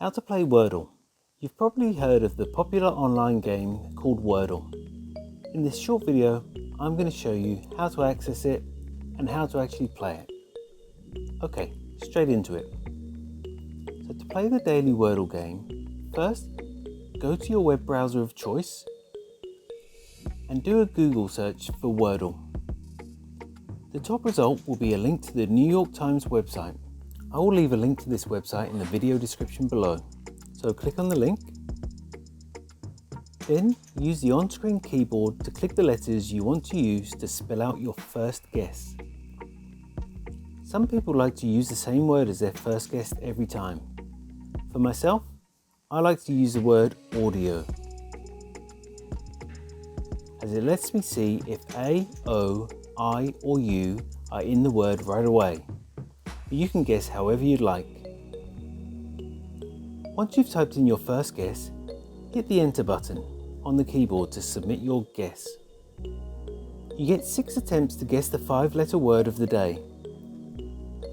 How to play Wordle. You've probably heard of the popular online game called Wordle. In this short video, I'm going to show you how to access it and how to actually play it. Okay, straight into it. So to play the daily Wordle game, first go to your web browser of choice and do a Google search for Wordle. The top result will be a link to the New York Times website. I will leave a link to this website in the video description below. So click on the link. Then use the on-screen keyboard to click the letters you want to use to spell out your first guess. Some people like to use the same word as their first guess every time. For myself, I like to use the word audio, as it lets me see if A, O, I or U are in the word right away. But you can guess however you'd like. Once you've typed in your first guess, hit the enter button on the keyboard to submit your guess. You get 6 attempts to guess the 5-letter word of the day.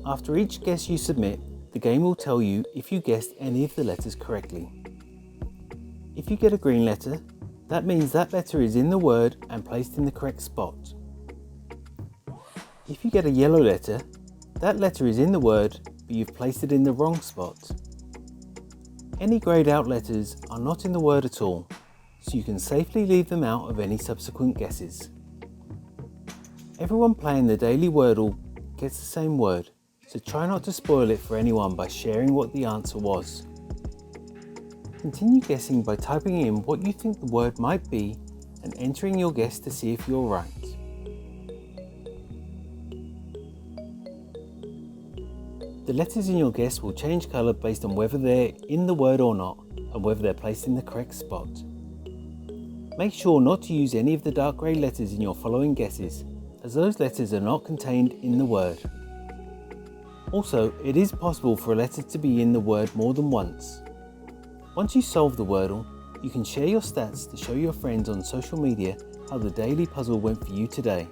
After each guess you submit, the game will tell you if you guessed any of the letters correctly. If you get a green letter, that means that letter is in the word and placed in the correct spot. If you get a yellow letter, that letter is in the word, but you've placed it in the wrong spot. Any greyed out letters are not in the word at all, so you can safely leave them out of any subsequent guesses. Everyone playing the daily Wordle gets the same word, so try not to spoil it for anyone by sharing what the answer was. Continue guessing by typing in what you think the word might be and entering your guess to see if you're right. The letters in your guess will change colour based on whether they're in the word or not and whether they're placed in the correct spot. Make sure not to use any of the dark grey letters in your following guesses, as those letters are not contained in the word. Also, it is possible for a letter to be in the word more than once. Once you solve the Wordle, you can share your stats to show your friends on social media how the daily puzzle went for you today.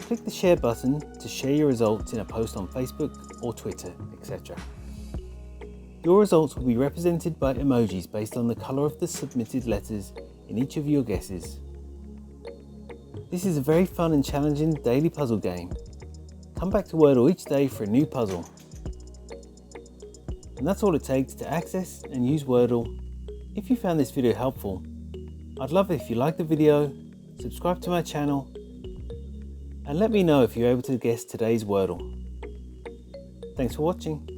Click the share button to share your results in a post on Facebook or Twitter, etc. Your results will be represented by emojis based on the colour of the submitted letters in each of your guesses. This is a very fun and challenging daily puzzle game. Come back to Wordle each day for a new puzzle. And that's all it takes to access and use Wordle. If you found this video helpful, I'd love it if you like the video, subscribe to my channel, and let me know if you're able to guess today's Wordle. Thanks for watching.